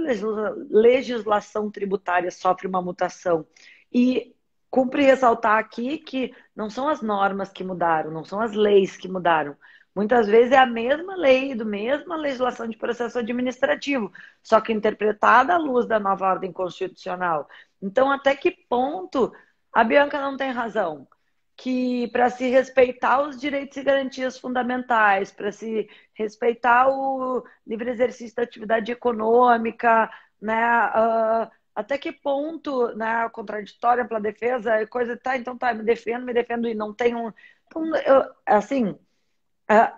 legislação tributária sofre uma mutação. E cumpre ressaltar aqui que não são as normas que mudaram, não são as leis que mudaram. Muitas vezes é a mesma lei, da mesma legislação de processo administrativo, só que interpretada à luz da nova ordem constitucional. Então, até que ponto a Bianca não tem razão? Que para se respeitar os direitos e garantias fundamentais, para se respeitar o livre exercício da atividade econômica, né? Até que ponto, né, contraditória pela defesa, coisa, então me defendo e não tenho. Então,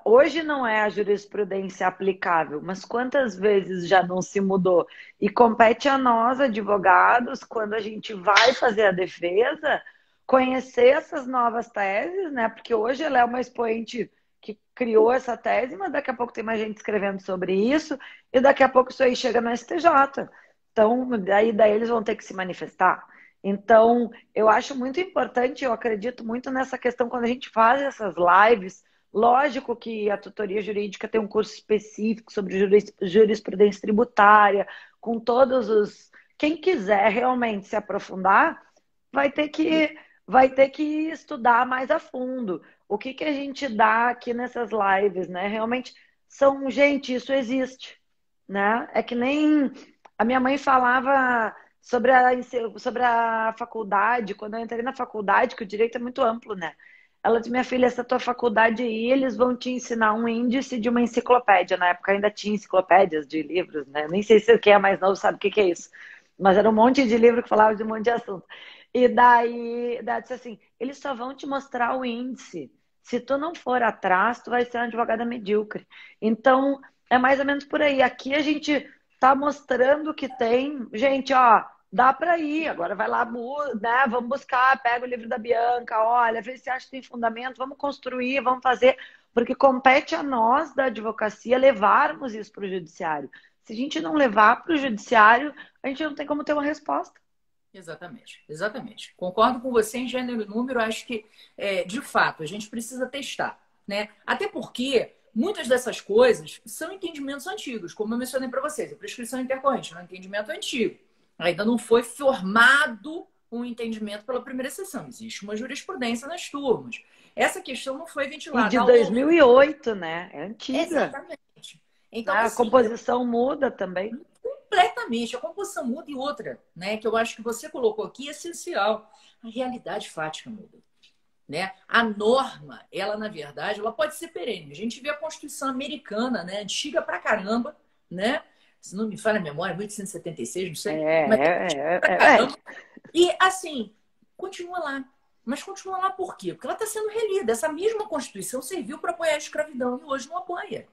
hoje não é a jurisprudência aplicável, mas quantas vezes já não se mudou? E compete a nós, advogados, quando a gente vai fazer a defesa, conhecer essas novas teses, né? Porque hoje ela é uma expoente que criou essa tese, mas daqui a pouco tem mais gente escrevendo sobre isso, e daqui a pouco isso aí chega no STJ. Então, daí eles vão ter que se manifestar. Então, eu acho muito importante, eu acredito muito nessa questão quando a gente faz essas lives. Lógico que a tutoria jurídica tem um curso específico sobre jurisprudência tributária, com todos os... Quem quiser realmente se aprofundar, vai ter que estudar mais a fundo. O que que a gente dá aqui nessas lives, né? Realmente são, gente, isso existe, né? É que nem a minha mãe falava sobre a faculdade, quando eu entrei na faculdade, que o direito é muito amplo, né? Ela disse, minha filha, essa tua faculdade aí, eles vão te ensinar um índice de uma enciclopédia. Na época ainda tinha enciclopédias de livros, né? Nem sei se quem é mais novo sabe o que que é isso. Mas era um monte de livro que falava de um monte de assunto. E daí disse assim, eles só vão te mostrar o índice. Se tu não for atrás, tu vai ser uma advogada medíocre. Então, é mais ou menos por aí. Aqui a gente tá mostrando que tem... Gente, ó, dá para ir. Agora vai lá, né? Vamos buscar, pega o livro da Bianca, olha, vê se acha que tem fundamento, vamos construir, vamos fazer. Porque compete a nós, da advocacia, levarmos isso para o judiciário. Se a gente não levar para o judiciário, a gente não tem como ter uma resposta. Exatamente, exatamente. Concordo com você em gênero e número, acho que, de fato, a gente precisa testar, né? Até porque muitas dessas coisas são entendimentos antigos, como eu mencionei para vocês, a prescrição intercorrente é um entendimento antigo. Ainda não foi formado um entendimento pela primeira sessão. Existe uma jurisprudência nas turmas. Essa questão não foi ventilada. E de 2008, né? É antiga. Exatamente. Então, a assim, composição muda também. Completamente. A composição muda e outra, né? Que eu acho que você colocou aqui é essencial. A realidade fática muda. Né? A norma, ela, na verdade, ela pode ser perene. A gente vê a Constituição americana, né? Antiga pra caramba, né? Se não me falha a memória, 1876, não sei. E, assim, continua lá. Mas continua lá por quê? Porque ela está sendo relida. Essa mesma Constituição serviu para apoiar a escravidão e hoje não apoia.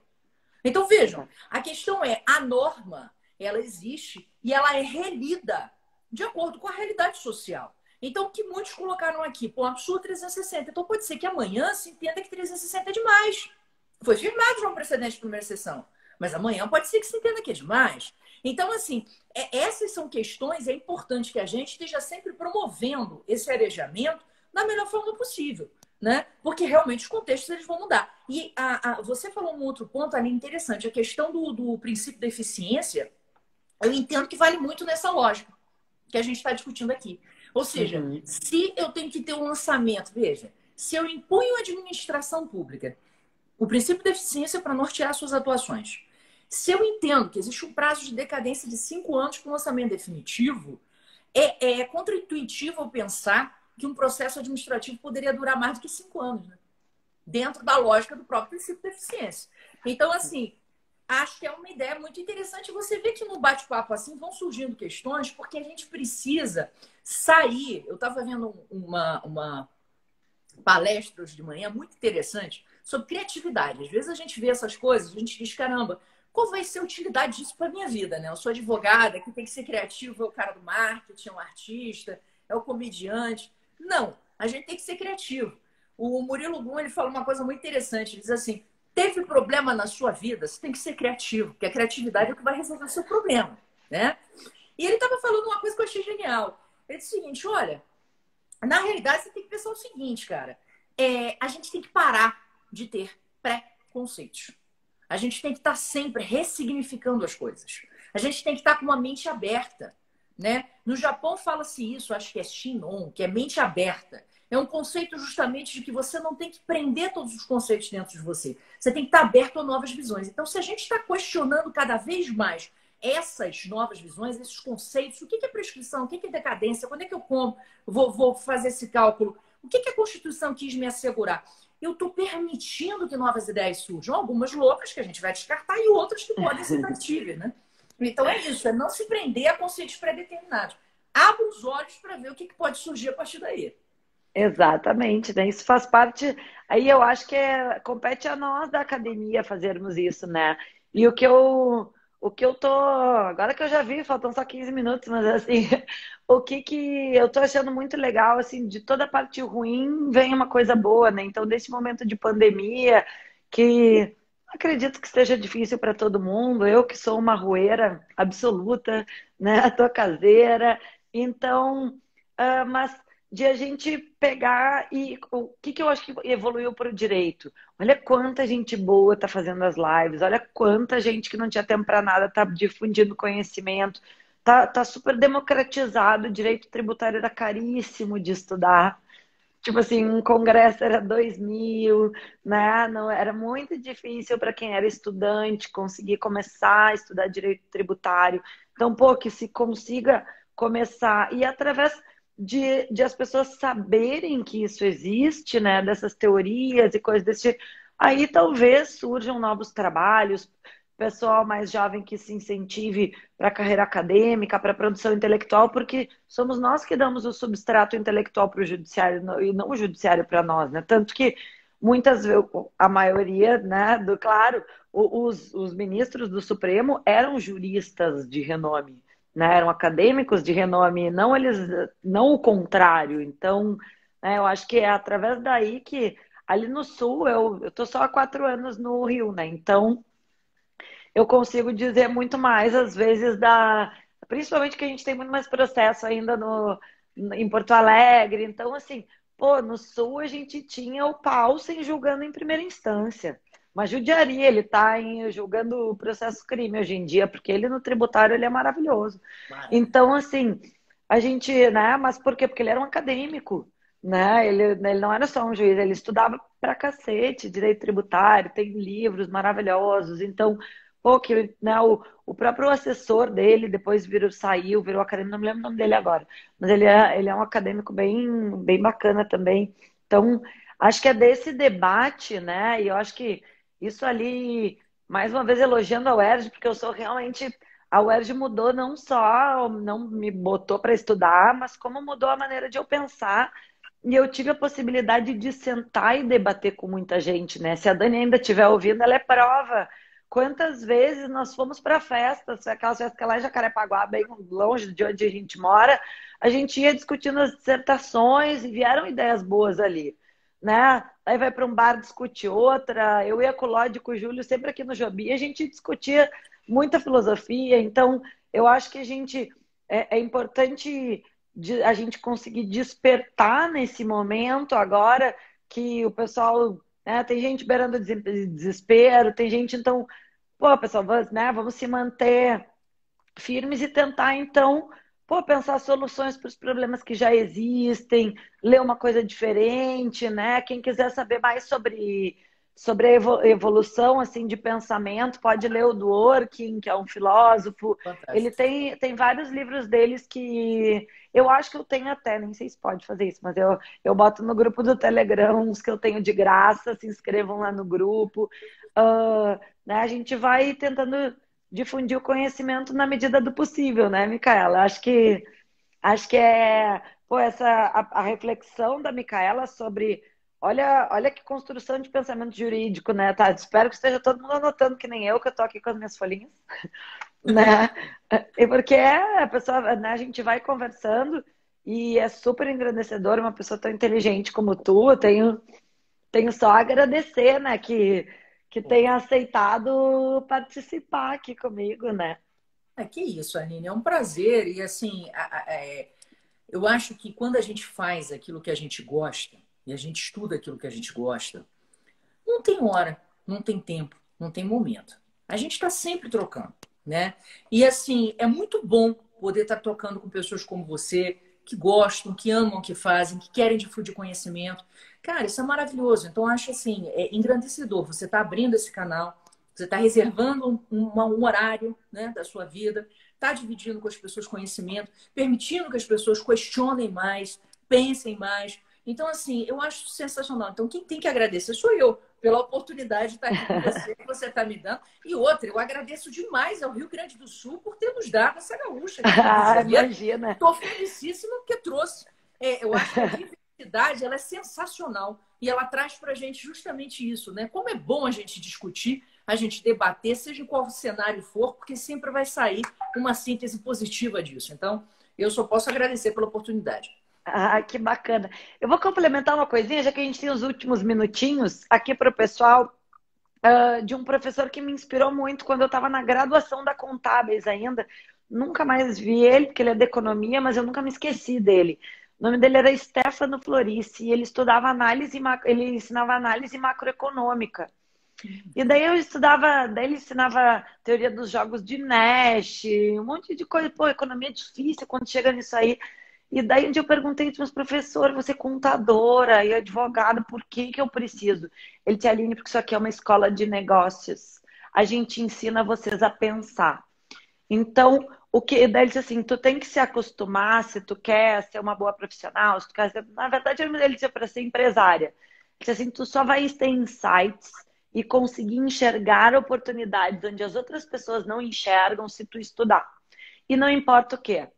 Então, vejam, a questão é, a norma, ela existe e ela é relida de acordo com a realidade social. Então, o que muitos colocaram aqui, pô, absurdo 360. Então, pode ser que amanhã se entenda que 360 é demais. Foi firmado já um precedente de primeira sessão. Mas amanhã pode ser que se entenda que é demais. Então, assim, essas são questões, é importante que a gente esteja sempre promovendo esse arejamento da melhor forma possível, né? Porque realmente os contextos eles vão mudar. E você falou um outro ponto ali interessante, a questão do princípio da eficiência, eu entendo que vale muito nessa lógica que a gente está discutindo aqui. Ou seja, se eu tenho que ter um lançamento, veja, se eu impunho a administração pública, o princípio da eficiência para nortear suas atuações. Se eu entendo que existe um prazo de decadência de 5 anos para o lançamento definitivo, é contraintuitivo eu pensar que um processo administrativo poderia durar mais do que 5 anos, né? Dentro da lógica do próprio princípio da eficiência. Então, assim, acho que é uma ideia muito interessante. Você vê que no bate-papo assim vão surgindo questões, porque a gente precisa sair. Eu estava vendo uma palestra hoje de manhã muito interessante sobre criatividade. Às vezes a gente vê essas coisas, a gente diz, caramba, qual vai ser a utilidade disso para a minha vida, né? Eu sou advogada, que tem que ser criativo, é o cara do marketing, é um artista, é o comediante. Não, a gente tem que ser criativo. O Murilo Gun, ele fala uma coisa muito interessante, ele diz assim, teve problema na sua vida, você tem que ser criativo, porque a criatividade é o que vai resolver o seu problema, né? E ele estava falando uma coisa que eu achei genial. Ele disse o seguinte, olha, na realidade você tem que pensar o seguinte, cara, a gente tem que parar de ter pré-conceitos. A gente tem que estar sempre ressignificando as coisas. A gente tem que estar com uma mente aberta, né? No Japão fala-se isso, acho que é Shinnon, que é mente aberta. É um conceito justamente de que você não tem que prender todos os conceitos dentro de você. Você tem que estar aberto a novas visões. Então, se a gente está questionando cada vez mais essas novas visões, esses conceitos, o que é prescrição, o que é decadência, quando é que eu vou fazer esse cálculo, o que a Constituição quis me assegurar? Eu estou permitindo que novas ideias surjam. Algumas loucas que a gente vai descartar e outras que podem ser factíveis, né? Então é isso, é não se prender a conceitos pré-determinados. Abra os olhos para ver o que pode surgir a partir daí. Exatamente, né? Isso faz parte. Aí eu acho que compete a nós da academia fazermos isso, né? E o que eu tô. Agora que eu já vi, faltam só 15 minutos, mas assim, o que eu tô achando muito legal, assim, de toda a parte ruim vem uma coisa boa, né? Então, desse momento de pandemia, que acredito que seja difícil para todo mundo. Eu que sou uma arrueira absoluta, né? Tô caseira. Então, mas de a gente pegar e o que que eu acho que evoluiu para o direito? Olha quanta gente boa tá fazendo as lives, olha quanta gente que não tinha tempo para nada tá difundindo conhecimento. Tá super democratizado, o direito tributário era caríssimo de estudar. Tipo assim, um congresso era 2.000, né? Não, era muito difícil para quem era estudante conseguir começar a estudar direito tributário. Então, pô, que se consiga começar. E através de as pessoas saberem que isso existe, né? Dessas teorias e coisas desse tipo, aí talvez surjam novos trabalhos, pessoal mais jovem que se incentive para a carreira acadêmica, para a produção intelectual, porque somos nós que damos o substrato intelectual para o judiciário e não o judiciário para nós, né? Tanto que muitas vezes, a maioria, né, claro, os ministros do Supremo eram juristas de renome, né? Eram acadêmicos de renome, não o contrário. Então, né, eu acho que é através daí que ali no Sul, eu tô só há 4 anos no Rio, né? Então eu consigo dizer muito mais, às vezes, principalmente que a gente tem muito mais processo ainda em Porto Alegre. Então, assim, pô, no Sul a gente tinha o Paulsen julgando em primeira instância. Uma judiaria, ele tá julgando o processo crime hoje em dia, porque ele no tributário ele é maravilhoso. Maravilha. Então, assim, a gente, né? Mas por quê? Porque ele era um acadêmico, né? Ele não era só um juiz, ele estudava pra cacete direito tributário, tem livros maravilhosos. Então, pô, que, né, o próprio assessor dele depois virou acadêmico, não me lembro o nome dele agora, mas ele é um acadêmico bem, bem bacana também. Então, acho que é desse debate, né? E eu acho que isso ali, mais uma vez elogiando a UERJ, porque eu sou realmente. A UERJ mudou não só, não me botou para estudar, mas como mudou a maneira de eu pensar. E eu tive a possibilidade de sentar e debater com muita gente, né? Se a Dani ainda estiver ouvindo, ela é prova. Quantas vezes nós fomos para festas, aquelas festas que é lá em Jacarepaguá, bem longe de onde a gente mora, a gente ia discutindo as dissertações e vieram ideias boas ali, né? Aí vai para um bar discutir outra. Eu ia com o Lodi e com o Júlio sempre aqui no Jobi, a gente discutia muita filosofia. Então, eu acho que é importante a gente conseguir despertar nesse momento agora que o pessoal, né, tem gente beirando desespero, tem gente, então, pô, pessoal, vamos se manter firmes e tentar, então, pô, pensar soluções para os problemas que já existem, ler uma coisa diferente, né? Quem quiser saber mais sobre a evolução assim de pensamento, pode ler o Dworkin, que é um filósofo. Ele Fantástico. tem vários livros deles que eu acho que eu tenho até, nem sei se pode fazer isso, mas eu boto no grupo do Telegram uns que eu tenho de graça, se inscrevam lá no grupo. Né, a gente vai tentando difundir o conhecimento na medida do possível, né, Micaela? Acho que pô, a reflexão da Micaela sobre olha que construção de pensamento jurídico, né? Tá, espero que esteja todo mundo anotando que nem eu, que eu tô aqui com as minhas folhinhas, né? E porque a pessoa, né, a gente vai conversando e é super engrandecedor uma pessoa tão inteligente como tu. Eu tenho só a agradecer, né, que tenha aceitado participar aqui comigo, né? Que isso, Aline, é um prazer. E assim, eu acho que quando a gente faz aquilo que a gente gosta e a gente estuda aquilo que a gente gosta, não tem hora, não tem tempo, não tem momento. A gente está sempre trocando, né? E assim, é muito bom poder estar trocando com pessoas como você, que gostam, que amam o que fazem, que querem difundir conhecimento. Cara, isso é maravilhoso. Então, eu acho assim, é engrandecedor. Você está abrindo esse canal, você está reservando um horário, né, da sua vida, está dividindo com as pessoas conhecimento, permitindo que as pessoas questionem mais, pensem mais. Então, assim, eu acho sensacional. Então, quem tem que agradecer sou eu, pela oportunidade de estar aqui com você, que você está me dando. E outra, eu agradeço demais ao Rio Grande do Sul por ter nos dado essa gaúcha aqui no Rio de Janeiro. Imagina. Estou felicíssima porque trouxe. Eu acho que a diversidade ela é sensacional e ela traz para a gente justamente isso, né? Como é bom a gente discutir, a gente debater, seja em qual cenário for, porque sempre vai sair uma síntese positiva disso. Então, eu só posso agradecer pela oportunidade. Ah, que bacana. Eu vou complementar uma coisinha, já que a gente tem os últimos minutinhos aqui para o pessoal. de um professor que me inspirou muito quando eu estava na graduação da Contábeis ainda. Nunca mais vi ele, porque ele é de economia, mas eu nunca me esqueci dele. O nome dele era Stefano Florici e ele estudava ele ensinava análise macroeconômica. E daí eu estudava, daí ele ensinava teoria dos jogos de Nash, um monte de coisa. Pô, economia é difícil quando chega nisso aí. E daí um dia eu perguntei para os professores, você é contadora e advogada, por que que eu preciso? Ele disse, Aline, porque isso aqui é uma escola de negócios. A gente ensina vocês a pensar. Então, o que daí ele disse assim, tu tem que se acostumar se tu quer ser uma boa profissional, se tu quer ser... Na verdade, ele disse para ser empresária. Ele disse assim, tu só vai ter insights e conseguir enxergar oportunidades onde as outras pessoas não enxergam se tu estudar. E não importa o quê.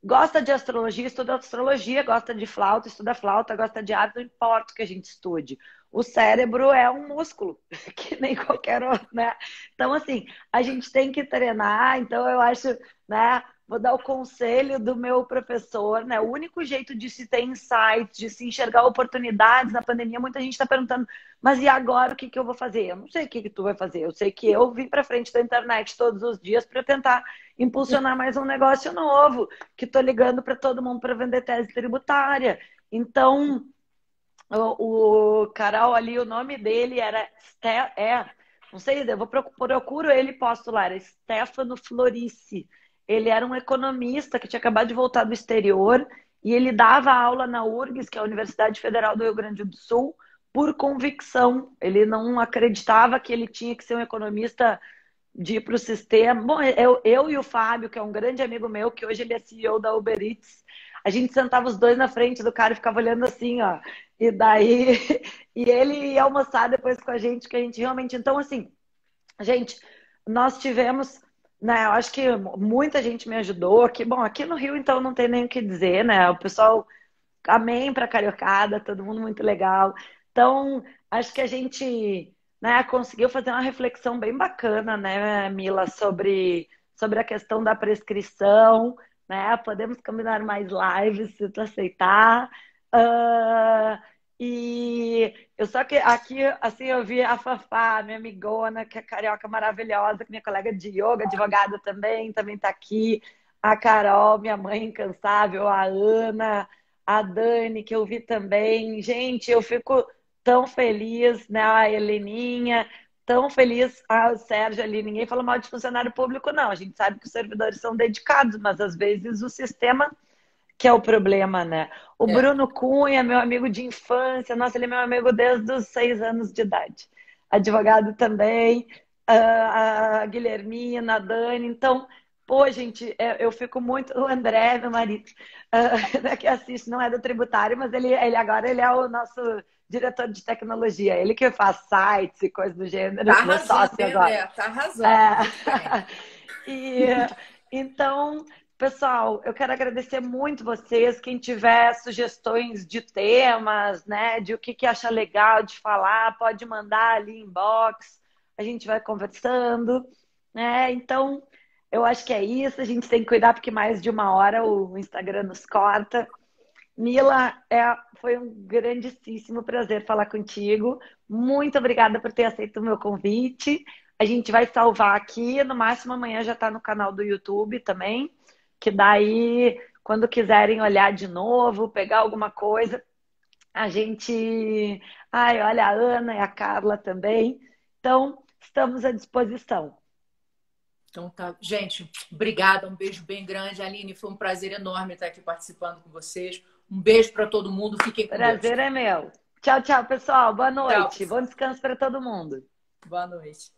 Gosta de astrologia, estuda astrologia. Gosta de flauta, estuda flauta. Gosta de arte, não importa o que a gente estude. O cérebro é um músculo, que nem qualquer outro, né? Então, assim, a gente tem que treinar. Então, eu acho, né? Vou dar o conselho do meu professor, né? O único jeito de se ter insights, de se enxergar oportunidades na pandemia, muita gente está perguntando, mas e agora o que que eu vou fazer? Eu não sei o que que tu vai fazer. Eu sei que eu vim para frente da internet todos os dias para tentar impulsionar mais um negócio novo, que estou ligando para todo mundo para vender tese tributária. Então, o Carol ali, o nome dele era não sei, eu procuro ele e posto lá, era Stefano Florici. Ele era um economista que tinha acabado de voltar do exterior e ele dava aula na URGS, que é a Universidade Federal do Rio Grande do Sul, por convicção. Ele não acreditava que ele tinha que ser um economista de ir para o sistema. Bom, eu e o Fábio, que é um grande amigo meu, que hoje ele é CEO da Uber Eats, a gente sentava os dois na frente do cara e ficava olhando assim, ó. E daí, e ele ia almoçar depois com a gente, que a gente realmente... Então, assim, gente, nós tivemos, né, eu acho que muita gente me ajudou aqui. Bom, aqui no Rio, então, não tem nem o que dizer, né? O pessoal, amém pra Cariocada, todo mundo muito legal. Então, acho que a gente, né, conseguiu fazer uma reflexão bem bacana, né, Mila, sobre a questão da prescrição, né? Podemos combinar mais lives, se tu aceitar. E eu só que aqui, assim, eu vi a Fafá, minha amigona, que é carioca maravilhosa, que minha colega de yoga, advogada também tá aqui. A Carol, minha mãe incansável, a Ana, a Dani, que eu vi também. Gente, eu fico tão feliz, né? A Heleninha, tão feliz. Ah, o Sérgio ali, ninguém falou mal de funcionário público, não. A gente sabe que os servidores são dedicados, mas às vezes o sistema que é o problema, né? O Bruno Cunha, meu amigo de infância, nossa, ele é meu amigo desde os 6 anos de idade. Advogado também, a Guilhermina, a Dani. Então, pô, gente, eu fico muito... O André, meu marido, que assiste, não é do tributário, mas ele agora ele é o nosso diretor de tecnologia. Ele que faz sites e coisas do gênero. Tá arrasando, André, tá arrasando. Então... Pessoal, eu quero agradecer muito vocês. Quem tiver sugestões de temas, né, de o que acha legal de falar, pode mandar ali inbox. A gente vai conversando, né? Então, eu acho que é isso. A gente tem que cuidar porque mais de 1 hora o Instagram nos corta. Mila, foi um grandíssimo prazer falar contigo. Muito obrigada por ter aceito o meu convite. A gente vai salvar aqui. No máximo, amanhã já está no canal do YouTube também. Que daí, quando quiserem olhar de novo, pegar alguma coisa, a gente... Ai, olha a Ana e a Carla também. Então, estamos à disposição. Então tá. Gente, obrigada. Um beijo bem grande. Aline, foi um prazer enorme estar aqui participando com vocês. Um beijo para todo mundo. Fiquem com Deus. Prazer é meu. Tchau, tchau, pessoal. Boa noite. Tchau. Bom descanso para todo mundo. Boa noite.